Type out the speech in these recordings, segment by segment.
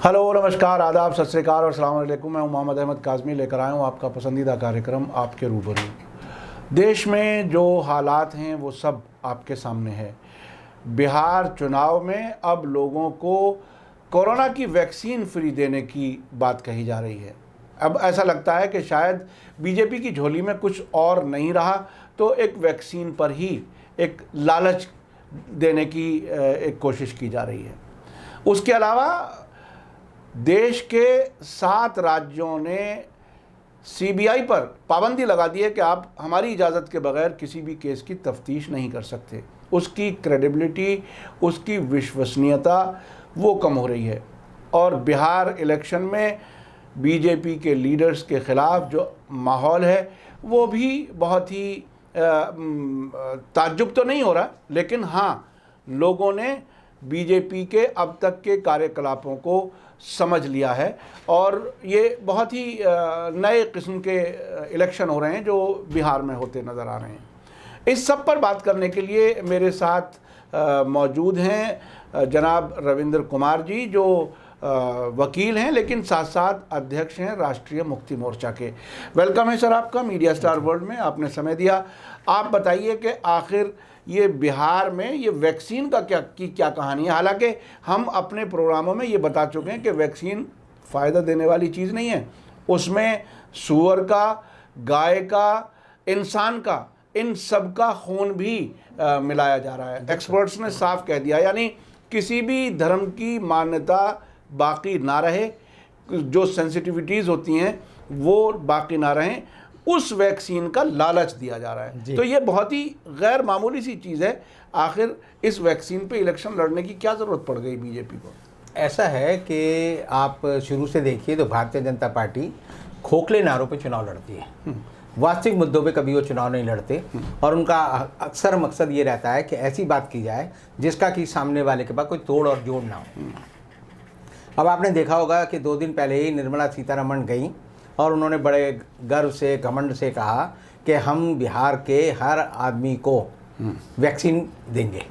Hello, नमस्कार, आदाब, सत श्री अकाल और अस्सलाम वालेकुम। मैं मोहम्मद अहमद काज़मी लेकर आया हूँ आपका पसंदीदा कार्यक्रम आपके रूबरू। देश में जो हालात हैं वो सब आपके सामने है। बिहार चुनाव में अब लोगों को कोरोना की वैक्सीन फ्री देने की बात कही जा रही है। अब ऐसा लगता है कि शायद बीजेपी की झोली में कुछ और नहीं रहा तो एक वैक्सीन पर ही एक लालच देने की एक कोशिश की जा रही है। उसके अलावा देश के 7 राज्यों ने सीबीआई पर पाबंदी लगा दी है कि आप हमारी इजाज़त के बगैर किसी भी केस की तफ्तीश नहीं कर सकते। उसकी क्रेडिबिलिटी, उसकी विश्वसनीयता वो कम हो रही है। और बिहार इलेक्शन में बीजेपी के लीडर्स के ख़िलाफ़ जो माहौल है वो भी बहुत ही ताज्जुब तो नहीं हो रहा, लेकिन हाँ, लोगों ने बीजेपी के अब तक के कार्यकलापों को समझ लिया है और ये बहुत ही नए किस्म के इलेक्शन हो रहे हैं जो बिहार में होते नज़र आ रहे हैं। इस सब पर बात करने के लिए मेरे साथ मौजूद हैं जनाब रविंद्र कुमार जी, जो वकील हैं लेकिन साथ साथ अध्यक्ष हैं राष्ट्रीय मुक्ति मोर्चा के। वेलकम है सर आपका मीडिया स्टार वर्ल्ड में, आपने समय दिया। आप बताइए कि आखिर ये बिहार में ये वैक्सीन का क्या कहानी है। हालांकि हम अपने प्रोग्रामों में ये बता चुके हैं कि वैक्सीन फ़ायदा देने वाली चीज़ नहीं है। उसमें सूअर का, गाय का, इंसान का, इन सब का खून भी मिलाया जा रहा है। एक्सपर्ट्स ने साफ कह दिया, यानी किसी भी धर्म की मान्यता बाकी ना रहे, जो सेंसिटिविटीज़ होती हैं वो बाकी ना रहें, उस वैक्सीन का लालच दिया जा रहा है। तो ये बहुत ही गैर मामूली सी चीज़ है। आखिर इस वैक्सीन पे इलेक्शन लड़ने की क्या ज़रूरत पड़ गई बीजेपी को? ऐसा है कि आप शुरू से देखिए तो भारतीय जनता पार्टी खोखले नारों पे चुनाव लड़ती है, वास्तविक मुद्दों पे कभी वो चुनाव नहीं लड़ते। और उनका अक्सर मकसद ये रहता है कि ऐसी बात की जाए जिसका कि सामने वाले के पास कोई तोड़ और जोड़ ना हो। अब आपने देखा होगा कि 2 दिन पहले ही निर्मला सीतारमण गई और उन्होंने बड़े गर्व से, घमंड से कहा कि हम बिहार के हर आदमी को वैक्सीन देंगे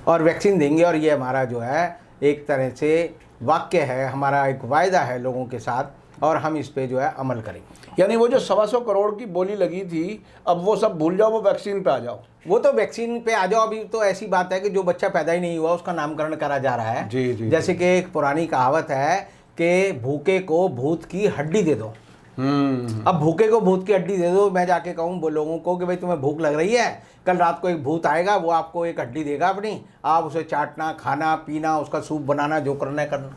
और वैक्सीन देंगे, और ये हमारा जो है एक तरह से वाक्य है, हमारा एक वायदा है लोगों के साथ, और हम इस पे जो है अमल करेंगे। यानी वो जो 125 करोड़ की बोली लगी थी, अब वो सब भूल जाओ, वो वैक्सीन पे आ जाओ। वो तो वैक्सीन पे आ जाओ। अभी तो ऐसी बात है कि जो बच्चा पैदा ही नहीं हुआ उसका नामकरण करा जा रहा है। जी, जैसे कि एक पुरानी कहावत है कि भूखे को भूत की हड्डी दे दो। अब भूखे को भूत की हड्डी दे दो, मैं जाके कहूँ वो लोगों को कि भाई तुम्हें भूख लग रही है, कल रात को एक भूत आएगा, वो आपको एक हड्डी देगा अपनी, आप उसे चाटना, खाना, पीना, उसका सूप बनाना, जो करना है करना।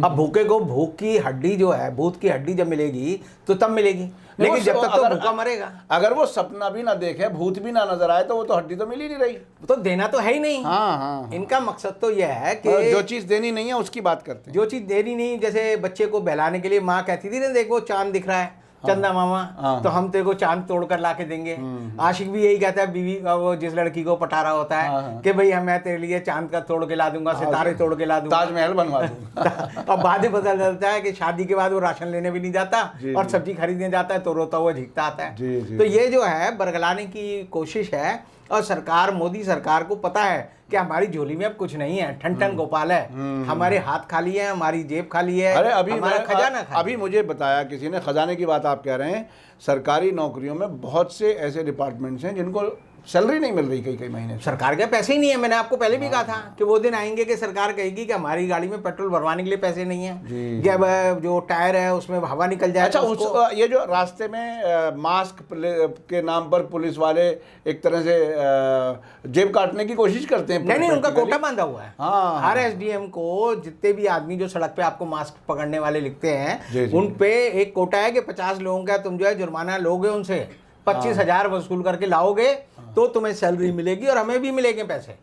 अब भूखे को भूख की हड्डी जो है, भूत की हड्डी जब मिलेगी तो तब मिलेगी, लेकिन जब तक तो भूखा मरेगा। अगर वो सपना भी ना देखे, भूत भी ना नजर आए, तो वो तो हड्डी तो मिल ही नहीं रही। तो देना तो है ही नहीं। हाँ। इनका मकसद तो यह है कि जो चीज़ देनी नहीं है उसकी बात करते हैं। जो चीज़ देनी नहीं, जैसे बच्चे को बहलाने के लिए माँ कहती थी ना, देखो चांद दिख रहा है, चंदा मामा, तो हम तेरे को चांद तोड़ कर ला के देंगे। आशिक भी यही कहता है बीवी का, वो जिस लड़की को पटा रहा होता है कि भाई मैं तेरे लिए चांद का तोड़ के ला दूंगा, सितारे तोड़ के ला दूंगा, ताजमहल बनवा दूंगा। अब बाद में पता चलता है कि शादी के बाद वो राशन लेने भी नहीं जाता और सब्जी खरीदने जाता है तो रोता हुआ झीकता आता है। तो ये जो है बरगलाने की कोशिश है, और सरकार, मोदी सरकार को पता है कि हमारी झोली में अब कुछ नहीं है, ठन ठन गोपाल है, हमारे हाथ खाली है, हमारी जेब खाली है। अरे अभी हमारा खजाना खाली। अभी मुझे बताया किसी ने, खजाने की बात आप कह रहे हैं, सरकारी नौकरियों में बहुत से ऐसे डिपार्टमेंट्स हैं जिनको सैलरी नहीं मिल रही कई महीने। सरकार के पैसे ही नहीं है। मैंने आपको पहले भी कहा था कि वो दिन आएंगे कि सरकार कहेगी कि हमारी गाड़ी में पेट्रोल भरवाने के लिए पैसे नहीं है, जब जो टायर है उसमें हवा निकल जाए। अच्छा, ये जो रास्ते में मास्क के नाम पर पुलिस वाले एक तरह से जेब काटने की कोशिश करते हैं। नहीं, उनका कोटा बांधा हुआ है। हाँ। हर एसडीएम को जितने भी आदमी जो सड़क पे आपको मास्क पकड़ने वाले लिखते हैं, उन पे एक कोटा है कि 50 लोगों का तुम जो है जुर्माना लोगे, उनसे 25,000 वसूल करके लाओगे तो तुम्हें सैलरी मिलेगी और हमें भी मिलेंगे पैसे।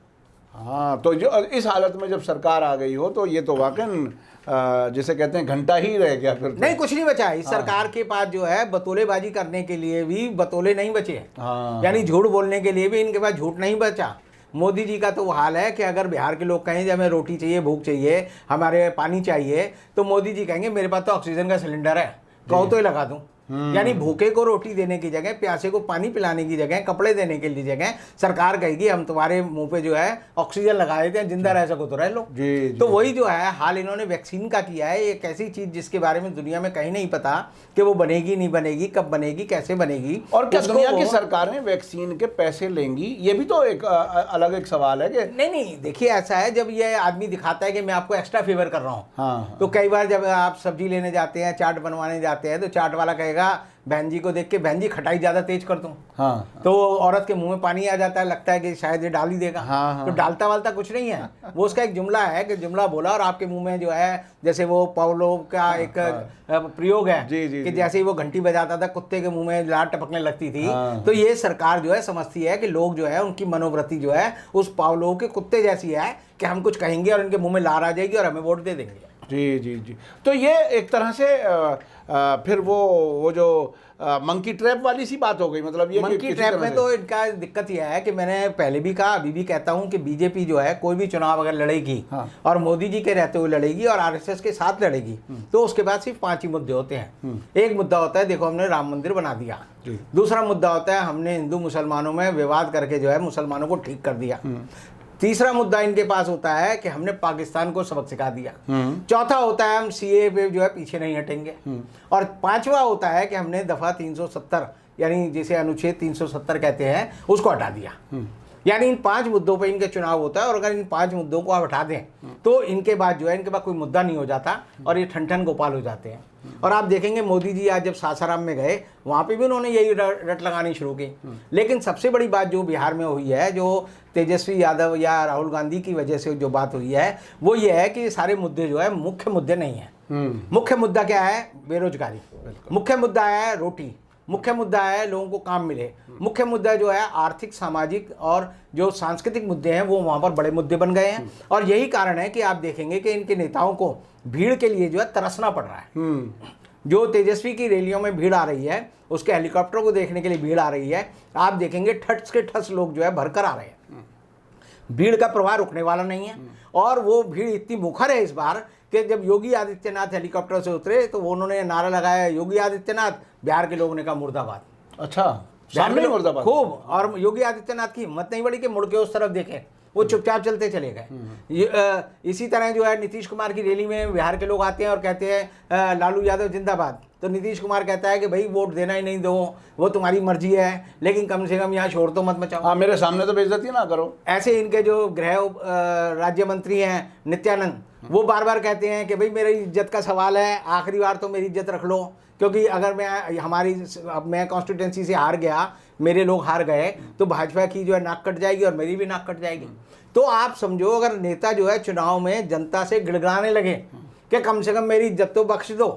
हाँ, तो जो इस हालत में जब सरकार आ गई हो तो ये तो वाकई जिसे कहते हैं घंटा ही रह गया फिर तो। नहीं, कुछ नहीं बचा। इस सरकार के पास जो है बतौलेबाजी करने के लिए भी बतौले नहीं बचे, यानी झूठ बोलने के लिए भी इनके पास झूठ नहीं बचा। मोदी जी का तो वो हाल है कि अगर बिहार के लोग कहें हमें रोटी चाहिए, भूख चाहिए, हमारे पानी चाहिए, तो मोदी जी कहेंगे मेरे पास तो ऑक्सीजन का सिलेंडर है, कहो तो ही लगा दूं। यानी भूखे को रोटी देने की जगह, प्यासे को पानी पिलाने की जगह, कपड़े देने के लिए जगह सरकार कहेगी हम तुम्हारे मुंह पे जो है ऑक्सीजन लगा देते हैं, जिंदा रह सको तो रह लो। तो वही जो है हाल इन्होंने वैक्सीन का किया है। एक ऐसी चीज जिसके बारे में दुनिया में कहीं नहीं पता कि वो बनेगी नहीं बनेगी, कब बनेगी, कैसे बनेगी। और क्या दुनिया की सरकारें वैक्सीन के पैसे लेंगी, ये भी तो एक अलग एक सवाल है कि नहीं देखिए ऐसा है, जब ये आदमी दिखाता है कि मैं आपको एक्स्ट्रा फेवर कर रहा हूँ, हाँ। तो कई बार जब आप सब्जी लेने जाते हैं, चाट बनवाने जाते हैं, तो चाट वाला कहेगा बहन जी को देख के, बहन जी खटाई ज्यादा तेज कर दूं। हाँ। तो औरत के मुंह में पानी आ जाता है, लगता है कि शायद ये डाल ही देगा। हाँ। तो डालता वालता कुछ नहीं है, वो उसका एक जुमला है कि जुमला बोला और आपके मुंह में जो है, जैसे वो पावलोव का एक प्रयोग है कि जैसे ही वो घंटी बजाता था कुत्ते के मुंह में लार टपकने लगती थी। तो ये सरकार जो है समझती है कि लोग जो है उनकी मनोवृत्ति जो है उस पावलोव के कुत्ते जैसी है कि हम कुछ कहेंगे और इनके मुंह में लार आ जाएगी और हमें वोट दे देंगे। जी। तो ये एक तरह से फिर वो जो मंकी ट्रैप वाली सी बात हो गई। मतलब ये मंकी ट्रैप में तो इनका दिक्कत यह है कि मैंने पहले भी कहा, अभी भी कहता हूं कि बीजेपी जो है कोई भी चुनाव अगर लड़ेगी, हाँ। और मोदी जी के रहते हुए लड़ेगी और आरएसएस के साथ लड़ेगी, तो उसके बाद सिर्फ 5 ही मुद्दे होते हैं। एक मुद्दा होता है देखो हमने राम मंदिर बना दिया, दूसरा मुद्दा होता है हमने हिंदू मुसलमानों में विवाद करके जो है मुसलमानों को ठीक कर दिया, तीसरा मुद्दा इनके पास होता है कि हमने पाकिस्तान को सबक सिखा दिया, चौथा होता है हम सीए पे जो है पीछे नहीं हटेंगे, और पांचवा होता है कि हमने दफा 370 यानी जिसे अनुच्छेद 370 कहते हैं उसको हटा दिया। यानी इन 5 मुद्दों पे इनके चुनाव होता है और अगर इन 5 मुद्दों को आप हटा दें तो इनके बाद जो है इनके पास कोई मुद्दा नहीं हो जाता और ये ठन गोपाल हो जाते हैं। और आप देखेंगे मोदी जी आज जब सासाराम में गए वहाँ पे भी उन्होंने यही रट लगानी शुरू की। लेकिन सबसे बड़ी बात जो बिहार में हुई है, जो तेजस्वी यादव या राहुल गांधी की वजह से जो बात हुई है, वो ये है कि सारे मुद्दे जो है मुख्य मुद्दे नहीं है। मुख्य मुद्दा क्या है? बेरोजगारी। मुख्य मुद्दा है रोटी। मुख्य मुद्दा है लोगों को काम मिले। मुख्य मुद्दा जो है आर्थिक, सामाजिक और जो सांस्कृतिक मुद्दे हैं वो वहाँ पर बड़े मुद्दे बन गए हैं। और यही कारण है कि आप देखेंगे कि इनके नेताओं को भीड़ के लिए जो है तरसना पड़ रहा है। जो तेजस्वी की रैलियों में भीड़ आ रही है, उसके हेलीकॉप्टर को देखने के लिए भीड़ आ रही है, आप देखेंगे ठस के ठस लोग जो है भरकर आ रहे हैं। भीड़ का प्रवाह रुकने वाला नहीं है। और वो भीड़ इतनी मुखर है इस बार कि जब योगी आदित्यनाथ हेलीकॉप्टर से उतरे तो वो उन्होंने नारा लगाया योगी आदित्यनाथ, बिहार के लोगों ने कहा मुर्दाबाद। अच्छा, सामने मुर्दाबाद खूब। और योगी आदित्यनाथ की हिम्मत नहीं बढ़ी कि मुड़ के उस तरफ देखें, वो चुपचाप चलते चले गए। इसी तरह जो है नीतीश कुमार की रैली में बिहार के लोग आते हैं और कहते हैं लालू यादव जिंदाबाद, तो नीतीश कुमार कहता है कि भाई वोट देना ही नहीं दो, वो तुम्हारी मर्जी है, लेकिन कम से कम यहाँ शोर तो मत मचाओ। हाँ, मेरे सामने तो बेइज्जती ना करो। ऐसे इनके जो गृह राज्य मंत्री हैं नित्यानंद, वो बार बार कहते हैं कि भाई मेरी इज्जत का सवाल है, आखिरी बार तो मेरी इज्जत रख लो, क्योंकि अगर मैं कॉन्स्टिट्यूंसी से हार गया, मेरे लोग हार गए, तो भाजपा की जो है नाक कट जाएगी और मेरी भी नाक कट जाएगी। तो आप समझो अगर नेता जो है चुनाव में जनता से गिड़गिड़ाने लगे कि कम से कम मेरी इज्जत तो बख्श दो,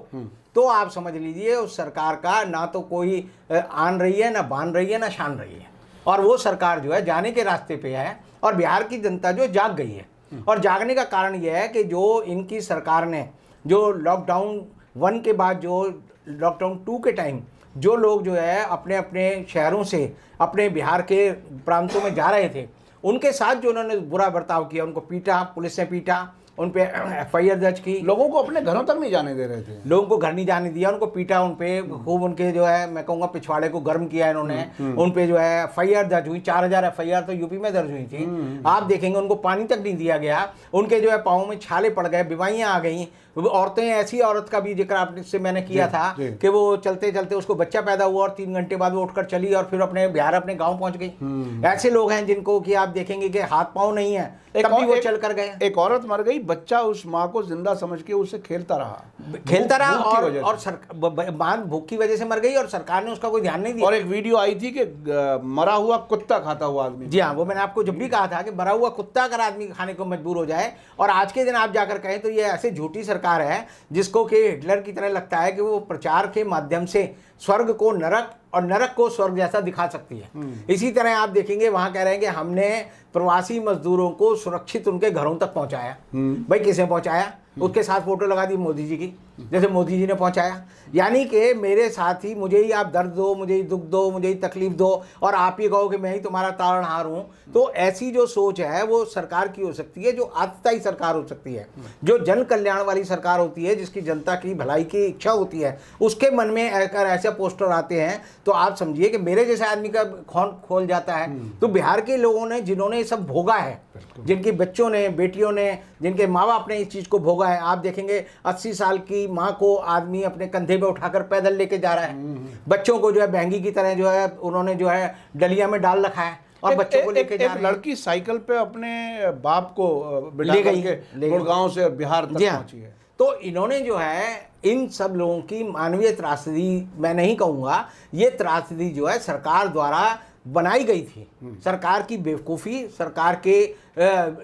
तो आप समझ लीजिए उस सरकार का ना तो कोई आन रही है, ना बान रही है, ना शान रही है। और वो सरकार जो है जाने के रास्ते पे है और बिहार की जनता जो जाग गई है। और जागने का कारण यह है कि जो इनकी सरकार ने जो लॉकडाउन 1 के बाद जो लॉकडाउन 2 के टाइम जो लोग जो है अपने अपने शहरों से अपने बिहार के प्रांतों में जा रहे थे, उनके साथ जो उन्होंने बुरा बर्ताव किया, उनको पीटा, पुलिस ने पीटा, उन पे FIR दर्ज की, लोगों को अपने घरों तक नहीं जाने दे रहे थे, लोगों को घर नहीं जाने दिया, उनको पीटा, उन पे खूब उनके जो है मैं कहूँगा पिछवाड़े को गर्म किया इन्होंने। उन पे जो है FIR दर्ज हुई, 4000 FIR तो यूपी में दर्ज हुई थी। आप देखेंगे उनको पानी तक नहीं दिया गया, उनके जो है पाँव में छाले पड़ गए, बीमारियाँ आ गई। औरतें, ऐसी औरत का भी जिक्र आपसे मैंने किया था कि वो चलते चलते उसको बच्चा पैदा हुआ और 3 घंटे बाद वो उठकर चली और फिर अपने बिहार अपने गांव पहुंच गई। ऐसे लोग हैं जिनको कि आप देखेंगे कि हाथ पांव नहीं है, तब भी वो चल कर गए। एक औरत मर गई, बच्चा उस माँ को जिंदा समझ के उसे खेलता रहा और मां भूख की वजह से मर गई और सरकार ने उसका कोई ध्यान नहीं दिया। और एक वीडियो आई थी कि मरा हुआ कुत्ता खाता हुआ आदमी। जी हाँ, वो मैंने आपको जब भी कहा था कि मरा हुआ कुत्ता अगर आदमी खाने को मजबूर हो जाए, और आज के दिन आप जाकर कहें तो ये ऐसे झूठी सरकार है जिसको कि हिटलर की तरह लगता है कि वो प्रचार के माध्यम से स्वर्ग को नरक और नरक को स्वर्ग जैसा दिखा सकती है। इसी तरह आप देखेंगे वहां कह रहे हैं कि हमने प्रवासी मजदूरों को सुरक्षित उनके घरों तक पहुंचाया। भाई किसे पहुंचाया? उसके साथ फोटो लगा दी मोदी जी की, जैसे मोदी जी ने पहुंचाया। यानी कि मेरे साथ ही मुझे ही आप दर्द दो, मुझे ही दुख दो, मुझे ही तकलीफ दो और आप ही कहो कि मैं ही तुम्हारा तारणहार हूं। तो ऐसी जो सोच है वो सरकार की हो सकती है, जो आतताई सरकार हो सकती है, जो जन कल्याण वाली सरकार होती है, जिसकी जनता की भलाई की इच्छा होती है, उसके मन में अगर ऐसे पोस्टर आते हैं तो आप समझिए कि मेरे जैसे आदमी का खून खोल जाता है। तो बिहार के लोगों ने, जिन्होंने ये सब भोगा है, जिनके बच्चों ने, बेटियों ने, जिनके माँ बाप ने इस चीज़ को भोगा है, आप देखेंगे 80 साल की माँ को आदमी अपने कंधे पे उठाकर पैदल लेके जा रहा है, बच्चों को जो है बहंगी की तरह जो है उन्होंने जो है डलिया में डाल रखा है और बच्चों को लेके जा रहे हैं। लड़की साइकिल पे अपने बाप को ले गई, गुड़गांव से बिहार तक पहुंची है। तो इन्होंने जो है इन सब लोगों की मानवीय त्रासदी मैं नहीं कहूँगा, ये त्रासदी जो है सरकार द्वारा बनाई गई थी। सरकार की बेवकूफ़ी, सरकार के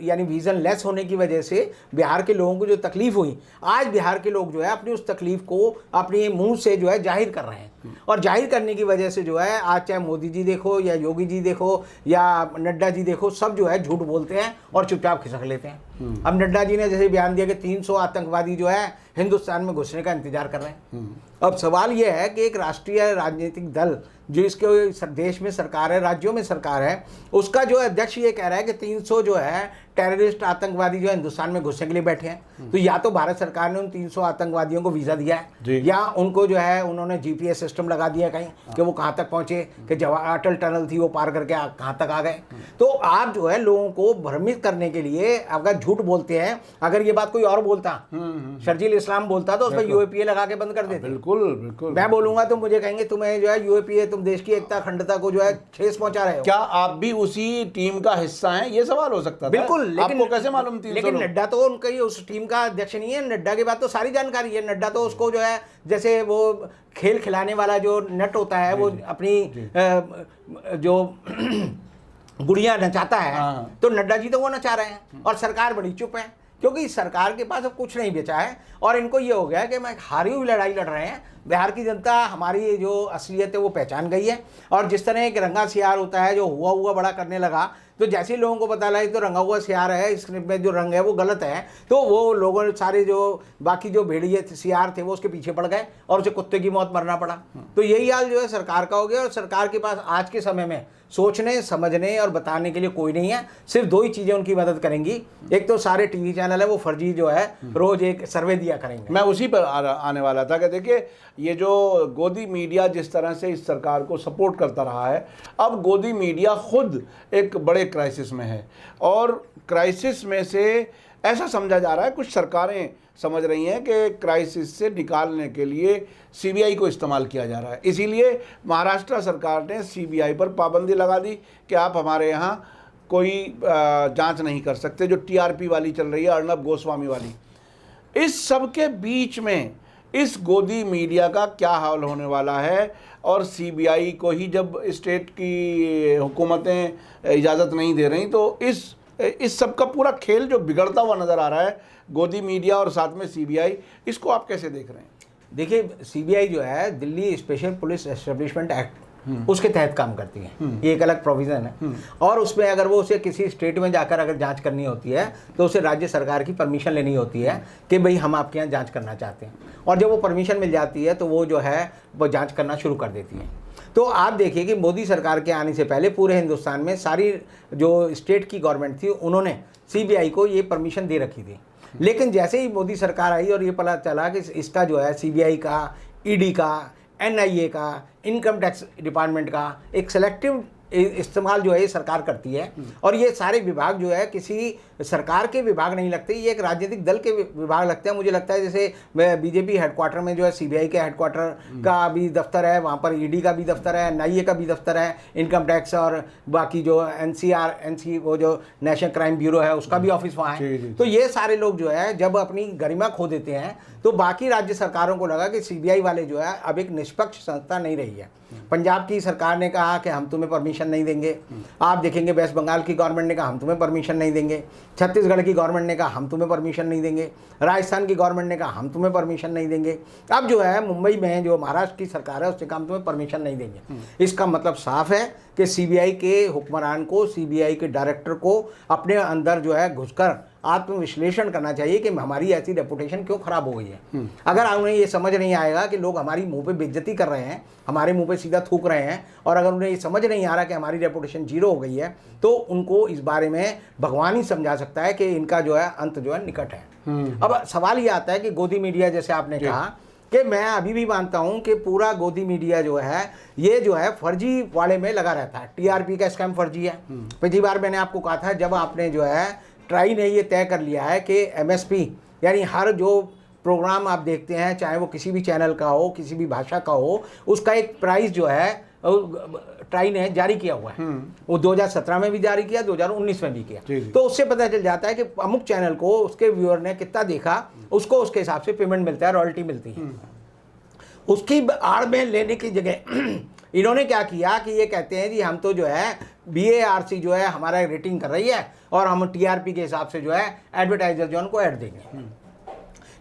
यानी विजन लेस होने की वजह से बिहार के लोगों को जो तकलीफ हुई, आज बिहार के लोग जो है अपनी उस तकलीफ को अपने मुंह से जो है जाहिर कर रहे हैं। और जाहिर करने की वजह से जो है आज चाहे मोदी जी देखो या योगी जी देखो या नड्डा जी देखो, सब जो है झूठ बोलते हैं और चुपचाप खिसक लेते हैं। अब नड्डा जी ने जैसे बयान दिया कि 300 आतंकवादी जो है हिंदुस्तान में घुसने का इंतजार कर रहे हैं। अब सवाल यह है कि एक राष्ट्रीय राजनीतिक दल जो इसके देश में सरकार है, राज्यों में सरकार है, उसका जो अध्यक्ष ये कह रहा है कि 300 जो है टेररिस्ट आतंकवादी जो है हिंदुस्तान में घुसने के लिए बैठे हैं। तो या तो भारत सरकार ने उन 300 आतंकवादियों को वीज़ा दिया है, या उनको जो है उन्होंने GPS सिस्टम लगा दिया कहीं कि वो कहाँ तक पहुँचे, कि अटल टनल थी वो पार करके कहाँ तक आ गए। तो आप जो है लोगों को भ्रमित करने के लिए अगर झूठ बोलते हैं, अगर ये बात कोई और बोलता, शर्जील इस्लाम बोलता तो उस पर UAPA लगा के बंद कर देते। बिल्कुल बिल्कुल। मैं बोलूंगा तो मुझे कहेंगे तुम्हें जो है UAPA, तुम देश की एकता अखंडता को जो है ठेस पहुंचा रहे हो। क्या आप भी उसी टीम का हिस्सा हैं, ये सवाल हो सकता है। बिल्कुल, लेकिन आपको कैसे मालूम थी? लेकिन नड्डा तो उनका ही उस टीम का अध्यक्ष नहीं है। नड्डा के बाद तो सारी जानकारी है। नड्डा तो उसको जो है जैसे वो खेल खिलाने वाला जो नट होता है, वो अपनी जो गुड़िया नचाता है, तो नड्डा जी तो वो नचा रहे हैं और सरकार बड़ी चुप है, क्योंकि सरकार के पास अब कुछ नहीं बचा है। और इनको ये हो गया कि मैं हारी हुई लड़ाई लड़ रहे हैं। बिहार की जनता हमारी जो असलियत है वो पहचान गई है। और जिस तरह एक रंगा सियार होता है जो हुआ हुआ बड़ा करने लगा, तो जैसे ही लोगों को पता लगा तो रंगा हुआ सियार है, इसमें जो रंग है वो गलत है, तो वो लोगों ने सारे जो बाकी जो भेड़िए सियार थे वो उसके पीछे पड़ गए और उसे कुत्ते की मौत मरना पड़ा। तो यही हाल जो है सरकार का हो गया। और सरकार के पास आज के समय में सोचने, समझने और बताने के लिए कोई नहीं है। सिर्फ दो ही चीज़ें उनकी मदद करेंगी। एक तो सारे टीवी चैनल है वो फर्जी जो है रोज एक सर्वे दिया करेंगे। मैं उसी पर आने वाला था कि देखिए ये जो गोदी मीडिया जिस तरह से इस सरकार को सपोर्ट करता रहा है, अब गोदी मीडिया खुद एक बड़े क्राइसिस में है। और क्राइसिस में से ऐसा समझा जा रहा है, कुछ सरकारें समझ रही हैं कि क्राइसिस से निकालने के लिए CBI को इस्तेमाल किया जा रहा है। इसीलिए महाराष्ट्र सरकार ने CBI पर पाबंदी लगा दी कि आप हमारे यहाँ कोई जांच नहीं कर सकते, जो TRP वाली चल रही है, अर्नब गोस्वामी वाली। इस सब के बीच में इस गोदी मीडिया का क्या हाल होने वाला है, और CBI को ही जब स्टेट की हुकूमतें इजाज़त नहीं दे रही, तो इस सब का पूरा खेल जो बिगड़ता हुआ नज़र आ रहा है, गोदी मीडिया और साथ में CBI, इसको आप कैसे देख रहे हैं? देखिए CBI जो है Delhi special police establishment act उसके तहत काम करती है। ये एक अलग प्रोविज़न है। और उसमें अगर वो उसे किसी स्टेट में जाकर अगर जांच करनी होती है तो उसे राज्य सरकार की परमिशन लेनी होती है कि भाई हम आपके यहाँ जांच करना चाहते हैं। और जब वो परमिशन मिल जाती है तो वो जो है वो जांच करना शुरू कर देती है। तो आप देखिए कि मोदी सरकार के आने से पहले पूरे हिंदुस्तान में सारी जो स्टेट की गवर्नमेंट थी उन्होंने CBI को ये परमिशन दे रखी थी। लेकिन जैसे ही मोदी सरकार आई और ये पता चला कि इसका जो है CBI का, ED का, NIA का, इनकम टैक्स डिपार्टमेंट का एक सेलेक्टिव इस्तेमाल जो है ये सरकार करती है। और ये सारे विभाग जो है किसी सरकार के विभाग नहीं लगते, ये एक राजनीतिक दल के विभाग लगते हैं। मुझे लगता है जैसे BJP हेडक्वार्टर में जो है CBI के हेडक्वार्टर का भी दफ्तर है, वहाँ पर ED का भी दफ्तर है, NIA का भी दफ्तर है, इनकम टैक्स और बाकी जो NC वो जो नेशनल क्राइम ब्यूरो है उसका भी ऑफिस वहाँ है। तो ये सारे लोग जो है जब अपनी गरिमा खो देते हैं तो बाकी राज्य सरकारों को लगा कि CBI वाले जो है अब एक निष्पक्ष संस्था नहीं रही है। पंजाब की सरकार ने कहा कि हम तुम्हें परमिशन नहीं देंगे। आप देखेंगे वेस्ट बंगाल की गवर्नमेंट ने कहा हम तुम्हें परमिशन नहीं देंगे। छत्तीसगढ़ की गवर्नमेंट ने कहा हम तुम्हें परमिशन नहीं देंगे। राजस्थान की गवर्नमेंट ने कहा हम तुम्हें परमिशन नहीं देंगे। अब जो है मुंबई में जो महाराष्ट्र की सरकार है उसने कहा हम तुम्हें परमिशन नहीं देंगे। इसका मतलब साफ है कि CBI के हुक्मरान को, CBI के डायरेक्टर को अपने अंदर जो है घुसकर आत्मविश्लेषण करना चाहिए कि हमारी ऐसी रेपुटेशन क्यों खराब हो गई है। अगर उन्हें ये समझ नहीं आएगा कि लोग हमारी मुंह पे बेइज्जती कर रहे हैं, हमारे मुंह पे सीधा थूक रहे हैं, और अगर उन्हें ये समझ नहीं आ रहा कि हमारी रेपुटेशन जीरो हो गई है, तो उनको इस बारे में भगवान ही समझा सकता है कि इनका जो है अंत जो है निकट है। अब सवाल ये आता है कि गोदी मीडिया, जैसे आपने कहा कि मैं अभी भी मानता हूं कि पूरा गोदी मीडिया जो है ये जो है फर्जी वाले में लगा रहता है। टीआरपी का स्कैम फर्जी है। पिछली बार मैंने आपको कहा था, जब आपने जो है ट्राई ने ये तय कर लिया है कि एमएसपी यानी हर जो प्रोग्राम आप देखते हैं, चाहे वो किसी भी चैनल का हो, किसी भी भाषा का हो, उसका एक प्राइस जो है ट्राई ने जारी किया हुआ है। वो 2017 में भी जारी किया, 2019 में भी किया। तो उससे पता चल जाता है कि अमुक चैनल को उसके व्यूअर ने कितना देखा, उसको उसके हिसाब से पेमेंट मिलता है, रॉयल्टी मिलती है। उसकी आड़ में लेने की जगह इन्होंने क्या किया कि ये कहते हैं कि हम तो जो है BARC जो है हमारा रेटिंग कर रही है और हम TRP के हिसाब से जो है एडवर्टाइजर जो उनको ऐड देंगे।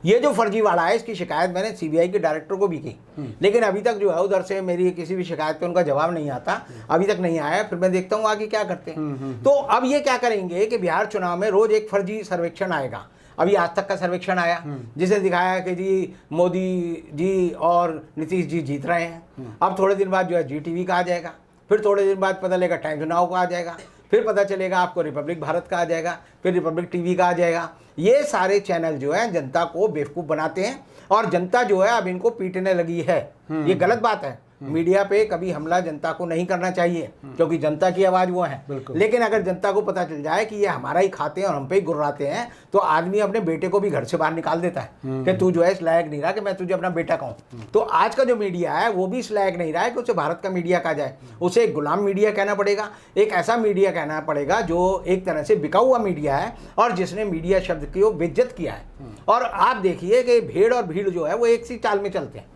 ये जो फर्जी वाला है, इसकी शिकायत मैंने CBI के डायरेक्टर को भी की, लेकिन अभी तक जो है उधर से मेरी किसी भी शिकायत पे उनका जवाब नहीं आता, अभी तक नहीं आया। फिर मैं देखता हूँ आगे क्या करते हैं। तो अब ये क्या करेंगे कि बिहार चुनाव में रोज एक फर्जी सर्वेक्षण आएगा। अभी आज तक का सर्वेक्षण आया जिसे दिखाया कि जी मोदी जी और नीतीश जी जीत रहे हैं। अब थोड़े दिन बाद जो है GTV का आ जाएगा, फिर थोड़े दिन बाद पता लगेगा टाइम्स नाउ का आ जाएगा, फिर पता चलेगा आपको रिपब्लिक भारत का आ जाएगा, फिर रिपब्लिक TV का आ जाएगा। ये सारे चैनल जो है जनता को बेवकूफ़ बनाते हैं और जनता जो है अब इनको पीटने लगी है। ये गलत बात है। मीडिया पे कभी हमला जनता को नहीं करना चाहिए, क्योंकि जनता की आवाज़ वो है। लेकिन अगर जनता को पता चल जाए कि ये हमारा ही खाते हैं और हम पे ही गुर्राते हैं, तो आदमी अपने बेटे को भी घर से बाहर निकाल देता है कि तू जो है इस लायक नहीं रहा कि मैं तुझे अपना बेटा कहूँ। तो आज का जो मीडिया है वो भी इस लायक नहीं रहा है कि उसे भारत का मीडिया कहा जाए। उसे एक गुलाम मीडिया कहना पड़ेगा, एक ऐसा मीडिया कहना पड़ेगा जो एक तरह से बिका हुआ मीडिया है और जिसने मीडिया शब्द की बेइज्जत किया है। और आप देखिए कि भेड़ और भीड़ जो है वो एक सी चाल में चलते हैं।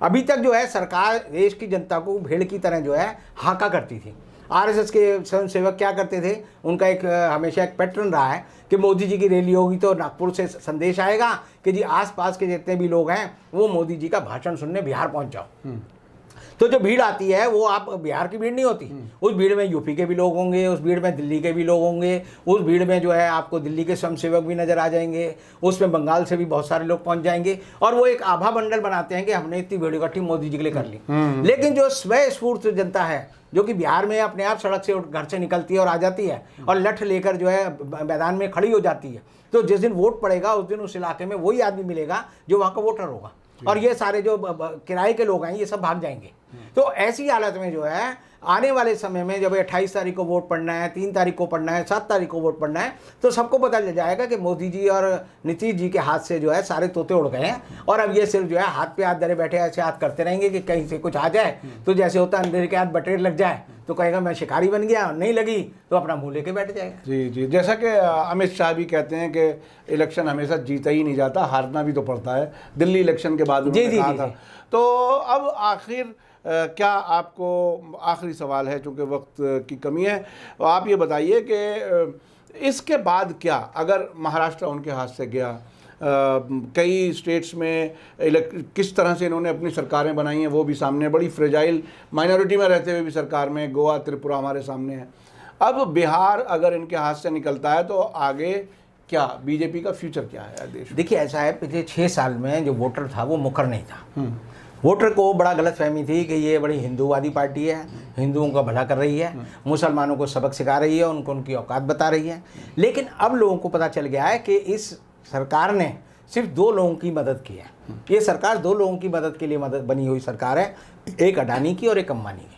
अभी तक जो है सरकार देश की जनता को भेड़ की तरह जो है हाका करती थी। RSS के स्वयंसेवक क्या करते थे, उनका एक हमेशा एक पैटर्न रहा है कि मोदी जी की रैली होगी तो नागपुर से संदेश आएगा कि जी आसपास के जितने भी लोग हैं वो मोदी जी का भाषण सुनने बिहार पहुंच जाओ। तो जो भीड़ आती है वो आप बिहार की भीड़ नहीं होती, उस भीड़ में यूपी के भी लोग होंगे, उस भीड़ में दिल्ली के भी लोग होंगे, उस भीड़ में जो है आपको दिल्ली के स्वयंसेवक भी नजर आ जाएंगे, उसमें बंगाल से भी बहुत सारे लोग पहुंच जाएंगे और वो एक आभा मंडल बनाते हैं कि हमने इतनी भीड़ इकट्ठी मोदी जी के लिए कर ली। लेकिन जो स्वयं स्फूर्त जनता है जो कि बिहार में अपने आप सड़क से घर से निकलती है और आ जाती है और लठ लेकर जो है मैदान में खड़ी हो जाती है, तो जिस दिन वोट पड़ेगा उस दिन उस इलाके में वही आदमी मिलेगा जो वहाँ का वोटर होगा और ये सारे जो किराए के लोग हैं ये सब भाग जाएंगे। तो ऐसी हालत में जो है आने वाले समय में जब 28 तारीख को वोट पड़ना है, 3 तारीख को पड़ना है, 7 तारीख को वोट पड़ना है, तो सबको पता चल जाएगा कि मोदी जी और नीतीश जी के हाथ से जो है सारे तोते उड़ गए हैं और अब ये सिर्फ जो है हाथ पे हाथ धरे बैठे ऐसे हाथ करते रहेंगे कि कहीं से कुछ आ जाए तो जैसे होता है अंधेरे के हाथ बटेर लग जाए तो कहेगा मैं शिकारी बन गया, नहीं लगी तो अपना मुँह लेके बैठ जाएगा। जी जी, जैसा कि अमित शाह भी कहते हैं कि इलेक्शन हमेशा जीता ही नहीं जाता, हारना भी तो पड़ता है। दिल्ली इलेक्शन के बाद उन्होंने कहा था। तो अब आखिर क्या आपको, आखिरी सवाल है चूँकि वक्त की कमी है, आप ये बताइए कि इसके बाद क्या, अगर महाराष्ट्र उनके हाथ से गया, कई स्टेट्स में किस तरह से इन्होंने अपनी सरकारें बनाई हैं वो भी सामने, बड़ी फ्रेजाइल माइनॉरिटी में रहते हुए भी सरकार में, गोवा त्रिपुरा हमारे सामने है। अब बिहार अगर इनके हाथ से निकलता है तो आगे क्या, बीजेपी का फ्यूचर क्या है देश? देखिए ऐसा है, पिछले 6 साल में जो वोटर था वो मुकर नहीं था। वोटर को बड़ा गलतफहमी थी कि ये बड़ी हिंदूवादी पार्टी है, हिंदुओं का भला कर रही है, मुसलमानों को सबक सिखा रही है, उनको उनकी औकात बता रही है। लेकिन अब लोगों को पता चल गया है कि इस सरकार ने सिर्फ 2 लोगों की मदद की है। ये सरकार 2 लोगों की मदद के लिए बनी हुई सरकार है, एक अडानी की और एक अंबानी की।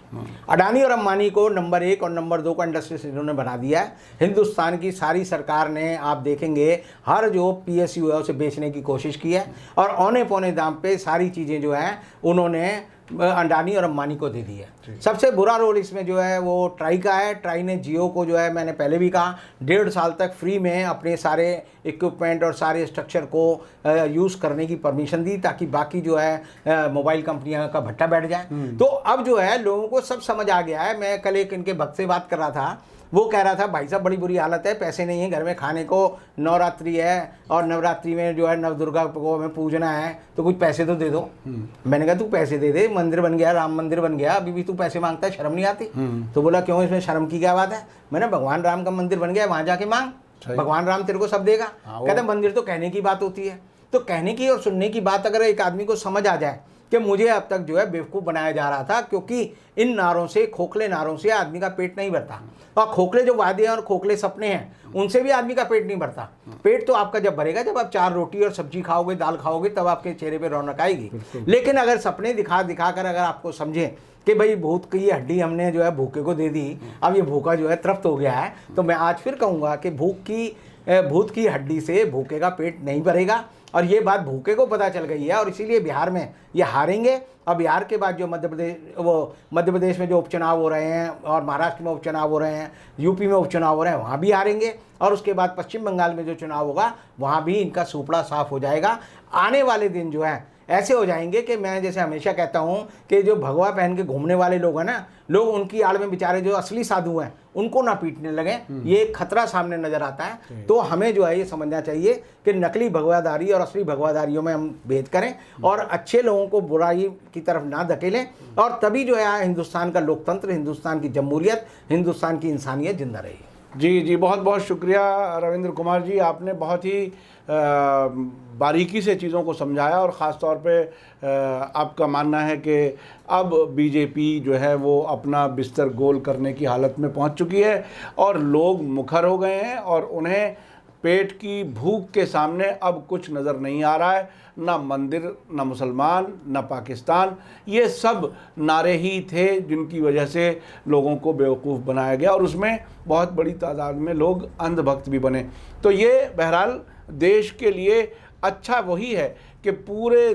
अडानी और अंबानी को नंबर 1 और नंबर 2 का इंडस्ट्री इन्होंने बना दिया है। हिंदुस्तान की सारी सरकार ने, आप देखेंगे हर जो PSU है उसे बेचने की कोशिश की है और औने पौने दाम पे सारी चीज़ें जो हैं उन्होंने अडानी और अंबानी को दे दी है। सबसे बुरा रोल इसमें जो है वो ट्राई का है। ट्राई ने जियो को जो है, मैंने पहले भी कहा, 1.5 साल तक फ्री में अपने सारे इक्विपमेंट और सारे स्ट्रक्चर को यूज़ करने की परमिशन दी ताकि बाकी जो है मोबाइल कंपनियां का भट्टा बैठ जाए। तो अब जो है लोगों को सब समझ आ गया है। मैं कल एक इनके भक्त से बात कर रहा था, वो कह रहा था भाई साहब बड़ी बुरी हालत है, पैसे नहीं है घर में खाने को, नवरात्रि है और नवरात्रि में जो है नवदुर्गा को हमें पूजना है तो कुछ पैसे तो दे दो। मैंने कहा तू पैसे दे दे, मंदिर बन गया, राम मंदिर बन गया, अभी भी तू पैसे मांगता है, शर्म नहीं आती? तो बोला क्यों, इसमें शर्म की क्या बात है? मैंने भगवान राम का मंदिर बन गया, वहाँ जाके मांग, भगवान राम तेरे को सब देगा। कहते मंदिर तो कहने की बात होती है। तो कहने की और सुनने की बात अगर एक आदमी को समझ आ जाए कि मुझे अब तक जो है बेवकूफ़ बनाया जा रहा था, क्योंकि इन नारों से, खोखले नारों से आदमी का पेट नहीं भरता, और खोखले जो वादे हैं और खोखले सपने हैं उनसे भी आदमी का पेट नहीं भरता। पेट तो आपका जब भरेगा जब आप 4 रोटी और सब्जी खाओगे, दाल खाओगे, तब आपके चेहरे पे रौनक आएगी। लेकिन अगर सपने दिखा कर अगर आपको समझें कि भाई भूत की हड्डी हमने जो है भूखे को दे दी, अब ये भूखा जो है तृप्त हो गया है, तो मैं आज फिर कहूँगा कि भूत की हड्डी से भूखे का पेट नहीं भरेगा। और ये बात भूखे को पता चल गई है, और इसीलिए बिहार में ये हारेंगे। और बिहार के बाद जो मध्य प्रदेश में जो उपचुनाव हो रहे हैं, और महाराष्ट्र में उपचुनाव हो रहे हैं, यूपी में उपचुनाव हो रहे हैं, वहाँ भी हारेंगे। और उसके बाद पश्चिम बंगाल में जो चुनाव होगा वहाँ भी इनका सुपड़ा साफ हो जाएगा। आने वाले दिन जो है ऐसे हो जाएंगे कि मैं जैसे हमेशा कहता हूँ कि जो भगवा पहन के घूमने वाले लोग हैं ना, लोग उनकी आड़ में बेचारे जो असली साधु हैं उनको ना पीटने लगे। ये खतरा सामने नजर आता है। तो हमें जो है ये समझना चाहिए कि नकली भगवाधारी और असली भगवाधारियों में हम भेद करें, और अच्छे लोगों को बुराई की तरफ ना धकेलें, और तभी जो है हिंदुस्तान का लोकतंत्र, हिंदुस्तान की जमहूरियत, हिंदुस्तान की इंसानियत जिंदा रहेगी। जी, बहुत बहुत शुक्रिया रविंद्र कुमार जी, आपने बहुत ही बारीकी से चीज़ों को समझाया। और ख़ास तौर पे आपका मानना है कि अब बीजेपी जो है वो अपना बिस्तर गोल करने की हालत में पहुंच चुकी है, और लोग मुखर हो गए हैं, और उन्हें पेट की भूख के सामने अब कुछ नज़र नहीं आ रहा है। ना मंदिर, ना मुसलमान, ना पाकिस्तान, ये सब नारे ही थे जिनकी वजह से लोगों को बेवकूफ़ बनाया गया, और उसमें बहुत बड़ी तादाद में लोग अंधभक्त भी बने। तो ये बहरहाल देश के लिए अच्छा वही है कि पूरे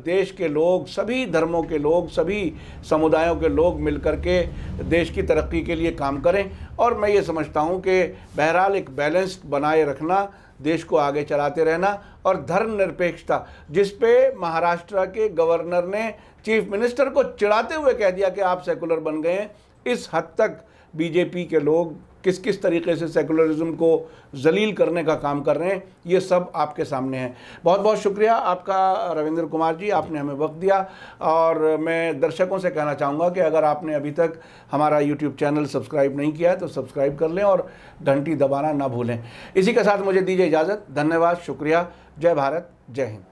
देश के लोग, सभी धर्मों के लोग, सभी समुदायों के लोग मिलकर के देश की तरक्की के लिए काम करें। और मैं ये समझता हूँ कि बहरहाल एक बैलेंस बनाए रखना, देश को आगे चलाते रहना, और धर्मनिरपेक्षता, जिस पे महाराष्ट्र के गवर्नर ने चीफ मिनिस्टर को चिढ़ाते हुए कह दिया कि आप सेकुलर बन गए हैं, इस हद तक बीजेपी के लोग किस किस तरीके से सेकुलरिज्म को जलील करने का काम कर रहे हैं, ये सब आपके सामने है। बहुत बहुत शुक्रिया आपका रविंद्र कुमार जी, आपने हमें वक्त दिया। और मैं दर्शकों से कहना चाहूँगा कि अगर आपने अभी तक हमारा यूट्यूब चैनल सब्सक्राइब नहीं किया है तो सब्सक्राइब कर लें, और घंटी दबाना ना भूलें। इसी के साथ मुझे दीजिए इजाज़त। धन्यवाद, शुक्रिया। जय भारत, जय हिंद।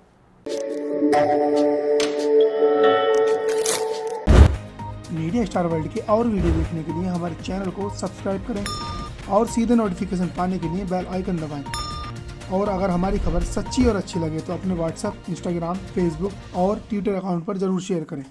मीडिया स्टार वर्ल्ड के और वीडियो देखने के लिए हमारे चैनल को सब्सक्राइब करें, और सीधे नोटिफिकेशन पाने के लिए बेल आइकन दबाएं। और अगर हमारी खबर सच्ची और अच्छी लगे तो अपने व्हाट्सएप, इंस्टाग्राम, फेसबुक और ट्विटर अकाउंट पर ज़रूर शेयर करें।